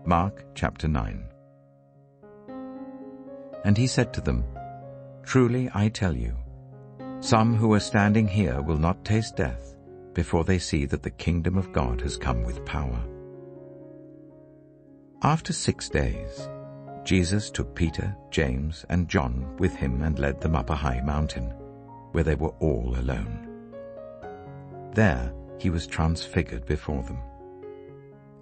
Mark chapter 9. And he said to them, "Truly I tell you, some who are standing here will not taste death before they see that the kingdom of God has come with power." After 6 days, Jesus took Peter, James, and John with him and led them up a high mountain, where they were all alone. There he was transfigured before them.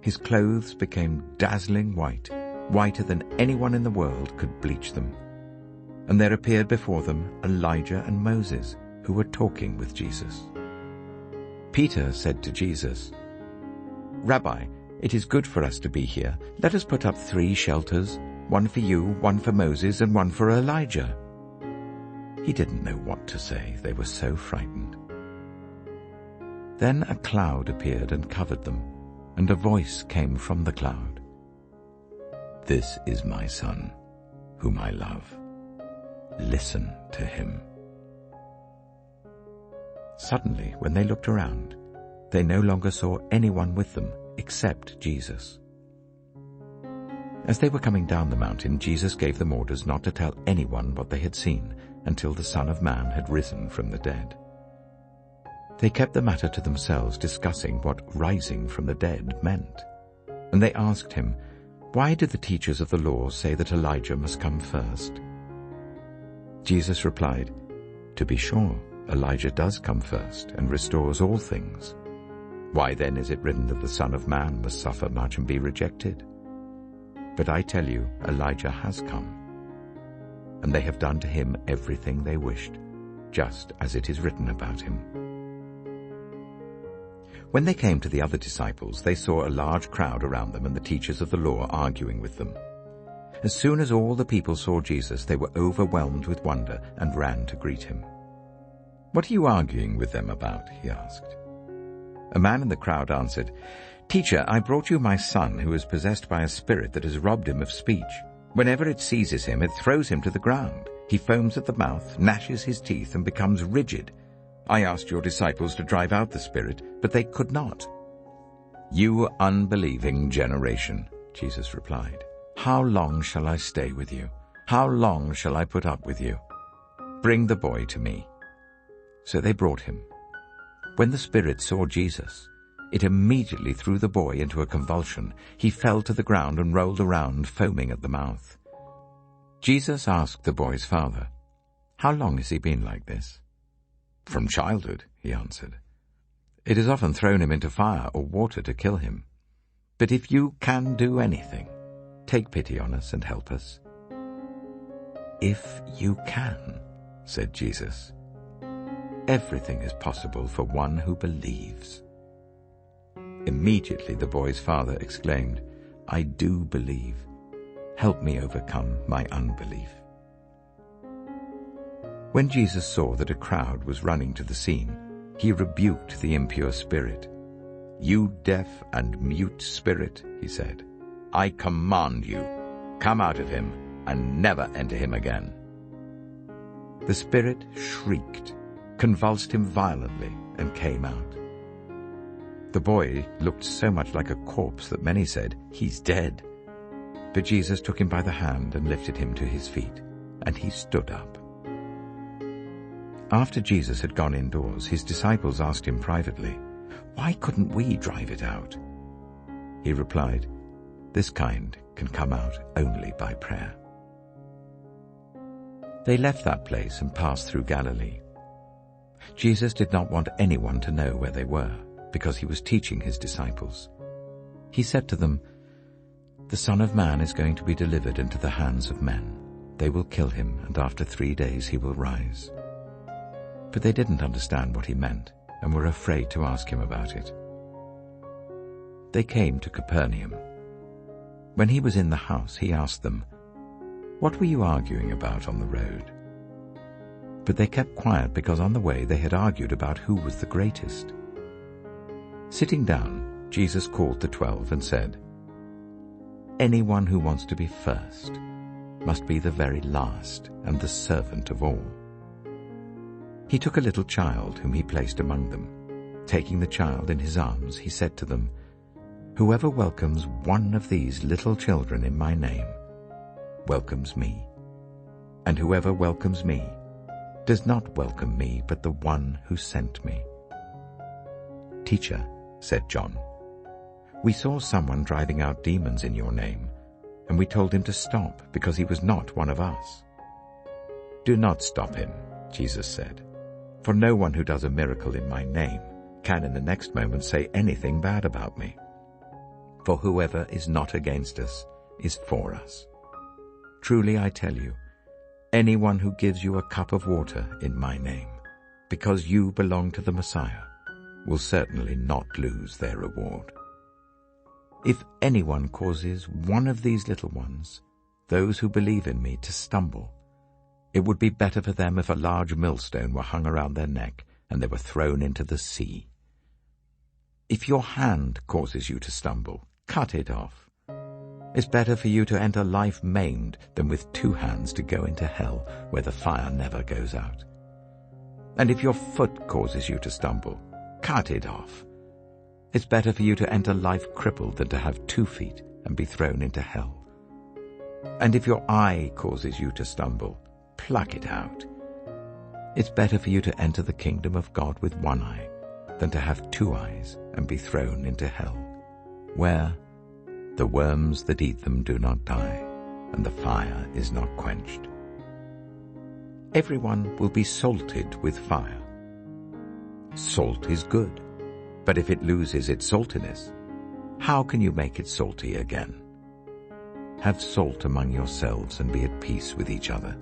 His clothes became dazzling white, whiter than anyone in the world could bleach them. And there appeared before them Elijah and Moses, who were talking with Jesus. Peter said to Jesus, "Rabbi, it is good for us to be here. Let us put up 3 shelters, one for you, one for Moses, and one for Elijah." He didn't know what to say. They were so frightened. Then a cloud appeared and covered them, and a voice came from the cloud. "This is my son, whom I love. Listen to him." Suddenly, when they looked around, they no longer saw anyone with them except Jesus. As they were coming down the mountain, Jesus gave them orders not to tell anyone what they had seen until the Son of Man had risen from the dead. They kept the matter to themselves, discussing what rising from the dead meant. And they asked him, "Why do the teachers of the law say that Elijah must come first?" Jesus replied, "To be sure, Elijah does come first and restores all things. Why then is it written that the Son of Man must suffer much and be rejected? But I tell you, Elijah has come, and they have done to him everything they wished, just as it is written about him." When they came to the other disciples, they saw a large crowd around them and the teachers of the law arguing with them. As soon as all the people saw Jesus, they were overwhelmed with wonder and ran to greet him. "What are you arguing with them about?" he asked. A man in the crowd answered, "Teacher, I brought you my son who is possessed by a spirit that has robbed him of speech. Whenever it seizes him, it throws him to the ground. He foams at the mouth, gnashes his teeth, and becomes rigid. I asked your disciples to drive out the spirit, but they could not." "You unbelieving generation," Jesus replied, "how long shall I stay with you? How long shall I put up with you? Bring the boy to me." So they brought him. When the spirit saw Jesus, it immediately threw the boy into a convulsion. He fell to the ground and rolled around, foaming at the mouth. Jesus asked the boy's father, "How long has he been like this?" "From childhood," he answered. "It has often thrown him into fire or water to kill him. But if you can do anything, take pity on us and help us." "If you can," said Jesus. "Everything is possible for one who believes." Immediately the boy's father exclaimed, "I do believe. Help me overcome my unbelief." When Jesus saw that a crowd was running to the scene, he rebuked the impure spirit. "You deaf and mute spirit," he said, "I command you, come out of him and never enter him again." The spirit shrieked, convulsed him violently, and came out. The boy looked so much like a corpse that many said, "He's dead." But Jesus took him by the hand and lifted him to his feet, and he stood up. After Jesus had gone indoors, his disciples asked him privately, "Why couldn't we drive it out?" He replied, "This kind can come out only by prayer." They left that place and passed through Galilee. Jesus did not want anyone to know where they were, because he was teaching his disciples. He said to them, "The Son of Man is going to be delivered into the hands of men. They will kill him, and after 3 days he will rise." But they didn't understand what he meant and were afraid to ask him about it. They came to Capernaum. When he was in the house, he asked them, "What were you arguing about on the road?" But they kept quiet because on the way they had argued about who was the greatest. Sitting down, Jesus called the 12 and said, "Anyone who wants to be first must be the very last and the servant of all." He took a little child whom he placed among them. Taking the child in his arms, he said to them, Whoever welcomes one of these little children in my name welcomes me, and whoever welcomes me does not welcome me but the one who sent me." "Teacher," said John, "we saw someone driving out demons in your name, and we told him to stop because he was not one of us." "Do not stop him," Jesus said, "for no one who does a miracle in my name can in the next moment say anything bad about me. For whoever is not against us is for us. Truly I tell you, anyone who gives you a cup of water in my name, because you belong to the Messiah, will certainly not lose their reward. If anyone causes one of these little ones, those who believe in me, to stumble, it would be better for them if a large millstone were hung around their neck and they were thrown into the sea. If your hand causes you to stumble, cut it off. It's better for you to enter life maimed than with 2 hands to go into hell, where the fire never goes out. And if your foot causes you to stumble, cut it off. It's better for you to enter life crippled than to have 2 feet and be thrown into hell. And if your eye causes you to stumble, pluck it out. It's better for you to enter the kingdom of God with 1 eye than to have 2 eyes and be thrown into hell, where the worms that eat them do not die, and the fire is not quenched. Everyone will be salted with fire. Salt is good, but if it loses its saltiness, how can you make it salty again? Have salt among yourselves and be at peace with each other.